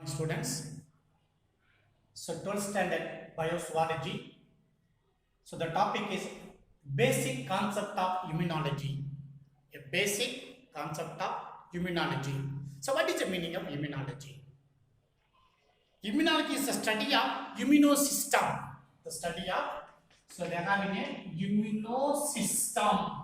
Students, so 12th standard biozoology. So the topic is basic concept of immunology. A basic concept of immunology. So what is the meaning of immunology? Immunology is the study of immunosystem. The study of, so they are having a immunosystem.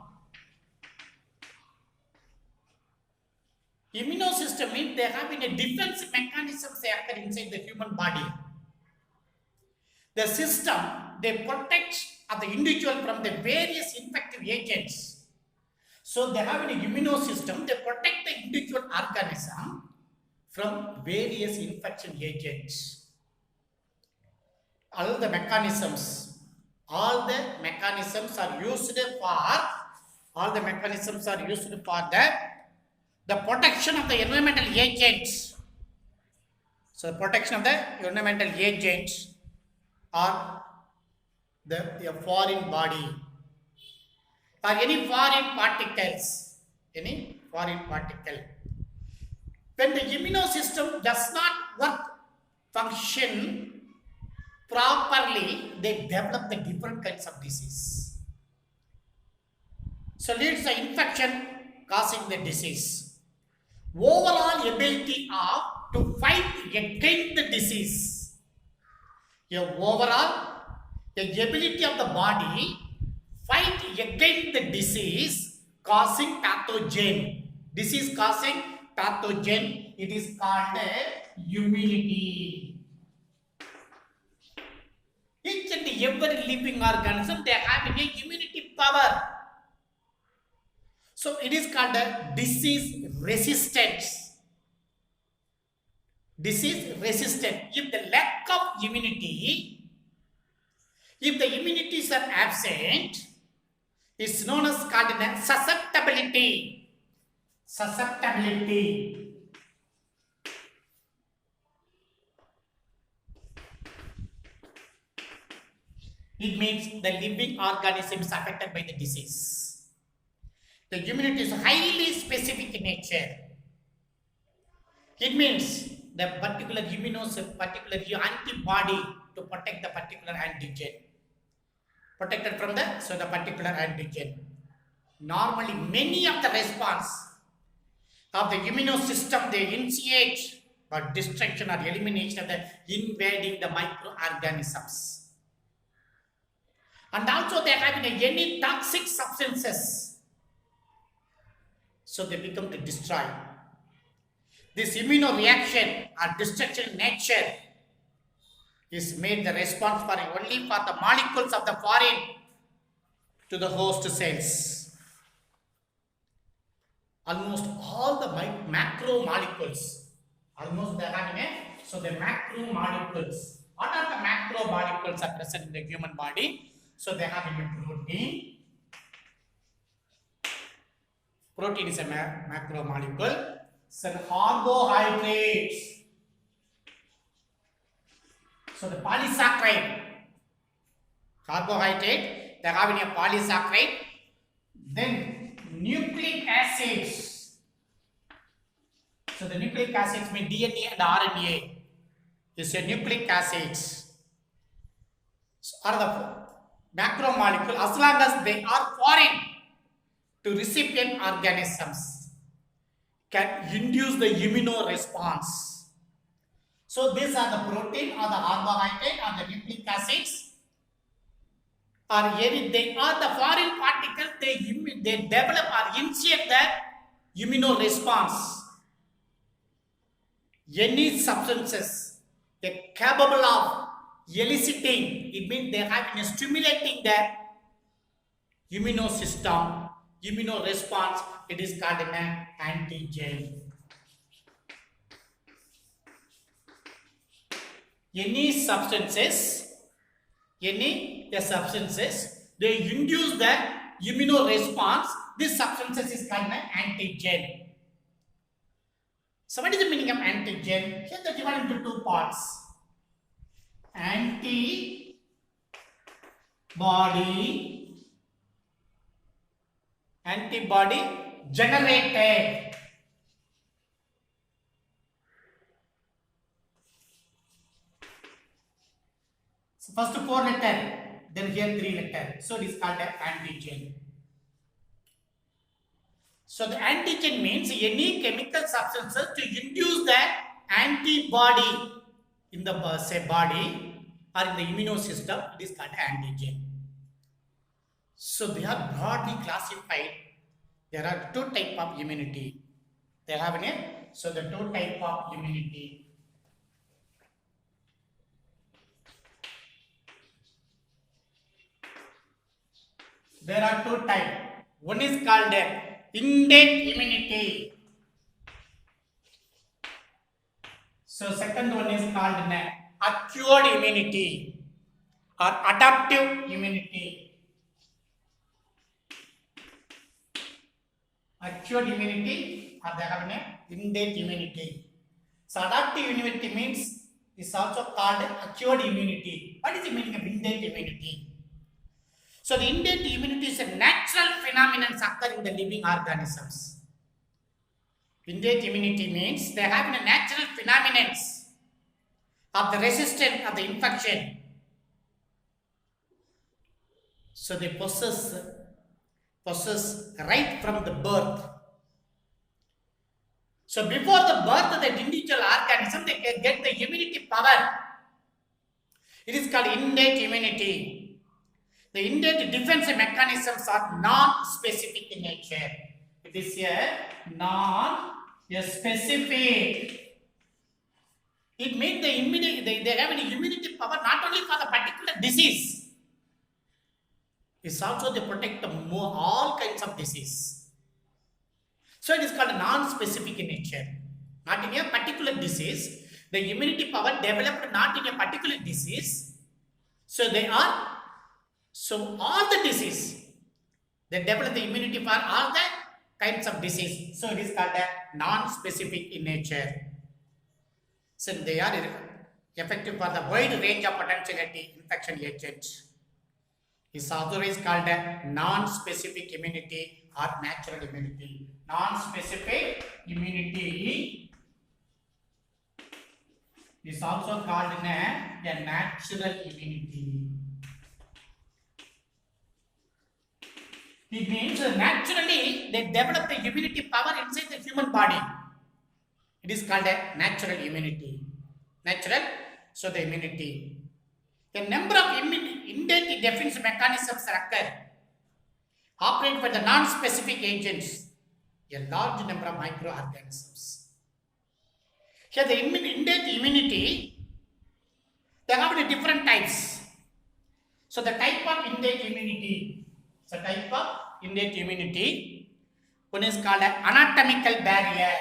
Immunosystem means they have a defense mechanisms they occur inside the human body. The system, they protect the individual from the various infective agents. So they have an immunosystem, they protect the individual organism from various infection agents. All the mechanisms are used for the protection of the environmental agents. So the protection of the environmental agents or the foreign body or any foreign particles. When the immunosystem does not function properly, they develop the different kinds of disease. So leads the infection causing the disease. Overall ability to fight against the disease. The ability of the body fight against the disease causing pathogen. Disease causing pathogen, it is called immunity. Each and every living organism, they are having a immunity power. So it is called disease resistance. Disease resistant. If the lack of immunity, if the immunities are absent, it's known as called susceptibility. Susceptibility. It means the living organism is affected by the disease. The immunity is highly specific in nature. It means the particular antibody to protect the particular antigen. Protected from the particular antigen. Normally, many of the response of the immunosystem, they initiate or destruction or elimination of the invading the microorganisms. And also they are having any toxic substances. So they become to destroy. This immunoreaction or destruction nature is made the response for only for the molecules of the foreign to the host cells. Almost all the macromolecules, almost they are having so the macromolecules. What are the macromolecules are present in the human body? So they have a protein. Protein is a macromolecule. So the carbohydrates. So the polysaccharide. Carbohydrate, they are having a polysaccharide. Then nucleic acids. So the nucleic acids mean DNA and RNA. This is nucleic acids. So are the macromolecule as long as they are foreign to recipient organisms can induce the immunoresponse. So these are the protein or the carbohydrate or the nucleic acids or they are the foreign particles, they develop or initiate the immunoresponse. Any substances they are capable of eliciting, it means they have stimulating the immunosystem. Immunoresponse, it is called an antigen. Any substances, they induce the immunoresponse. This substances is called an antigen. So what is the meaning of antigen? Here they are divided into two parts. Antibody generated. First 4 letter, then here 3 letter. So it is called an antigen. So the antigen means any chemical substances to induce the antibody in the say body or in the immune system. It is called antigen. So they are broadly classified. There are 2 types of immunity. They have a name. So the 2 types of immunity. There are 2 types. One is called innate immunity. So second one is called acquired immunity or adaptive immunity. Acquired immunity or they have innate immunity. So adaptive immunity means is also called acquired immunity. What is the meaning of innate immunity? So the innate immunity is a natural phenomenon occur in the living organisms. Innate immunity means they have a natural phenomenon of the resistance of the infection. So they possess right from the birth. So before the birth of the individual organism, they can get the immunity power. It is called innate immunity. The innate defense mechanisms are non-specific in nature. It is a non-specific. It means the immunity, they have an immunity power not only for the particular disease. It's also they protect all kinds of disease. So it is called non-specific in nature. Not in a particular disease. The immunity power developed not in a particular disease. So all the disease, they develop the immunity for all the kinds of disease. So it is called a non-specific in nature. So they are effective for the wide range of potentiality infection agents. Is otherwise called a non-specific immunity or natural immunity. Non-specific immunity is also called a natural immunity. It means naturally they develop the immunity power inside the human body. It is called a natural immunity. Natural, so the immunity. A number of innate defense mechanisms occur, operate for the non-specific agents, a large number of microorganisms. Here the innate immunity, they have the different types. So the type of innate immunity, one is called an anatomical barrier.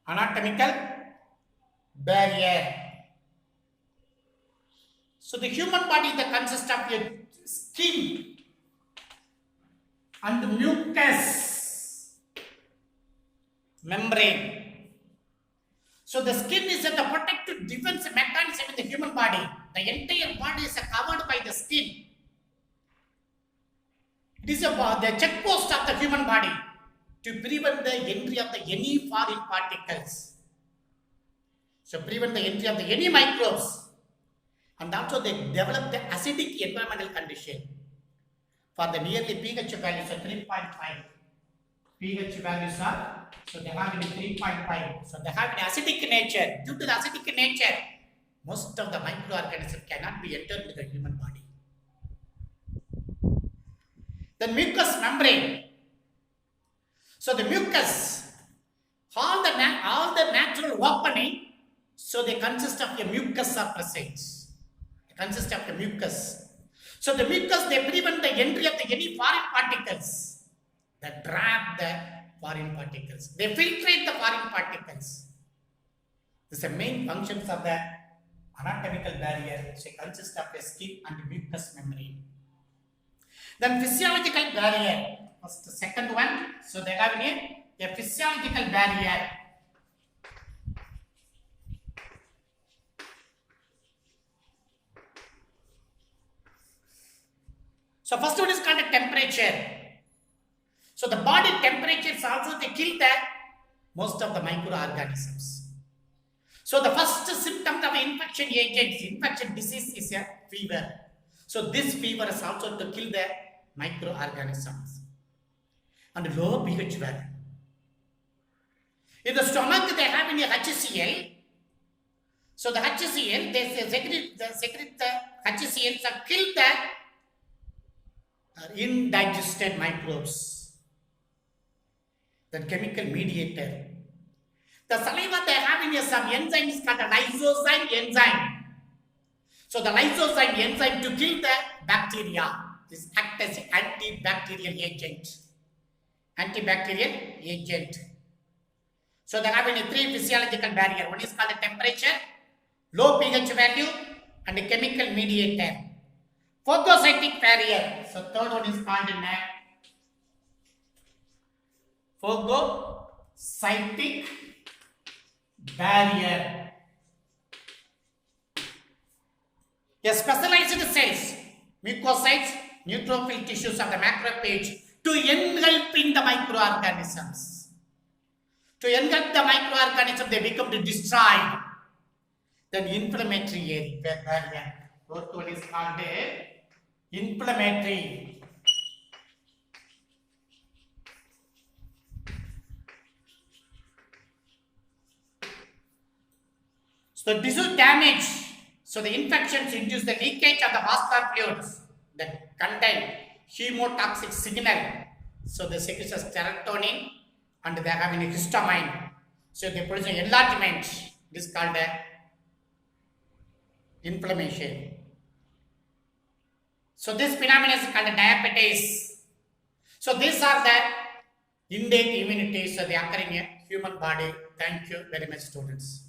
Anatomical barrier. So the human body that consists of your skin and the mucous membrane. So the skin is a protective defense mechanism in the human body. The entire body is covered by the skin. It is the check post of the human body to prevent the entry of any foreign particles. So prevent the entry of any microbes. And also they develop the acidic environmental condition. For the nearly pH values are 3.5. pH values are, so they have in 3.5. So they have an acidic nature. Due to the acidic nature, most of the microorganisms cannot be entered into the human body. The mucous membrane. So the mucus, all the natural opening, so they consist of a mucus are present. They consist of a mucus. So the mucus, they prevent the entry of any foreign particles. They trap the foreign particles. They filtrate the foreign particles. This is the main functions of the anatomical barrier. So it consists of a skin and mucous membrane. Then physiological barrier. First, the second one. So they have a physiological barrier. So first one is called a temperature. So the body temperature is also they kill the most of the microorganisms. So the first symptom of infection agents, infection disease is a fever. So this fever is also to kill the microorganisms. And low pH value. In the stomach they have in a HCl. So the HCl, they secrete the HCl to kill the indigested microbes. The chemical mediator. The saliva they have in some enzyme is called a lysozyme enzyme. So the lysozyme enzyme to kill the bacteria. This acts as antibacterial agent. Antibacterial agent. So they have in three physiological barrier. One is called a temperature, low pH value, and a chemical mediator. Phagocytic barrier. So third one is called phagocytic barrier. A specialized cells, mucocytes, neutrophil tissues of the macrophage to engulf in the microorganisms. To engulf the microorganisms, they become destroyed. Then inflammatory barrier. Fourth one is called inflammatory. So tissue damage. So the infections induce the leakage of the vascular fluids that contain chemotoxic signal. So they secrete serotonin and they have a histamine. So they produce an enlargement. This is called inflammation. So this phenomenon is called diabetes. So these are the innate immunities. So they occur in a human body. Thank you very much, students.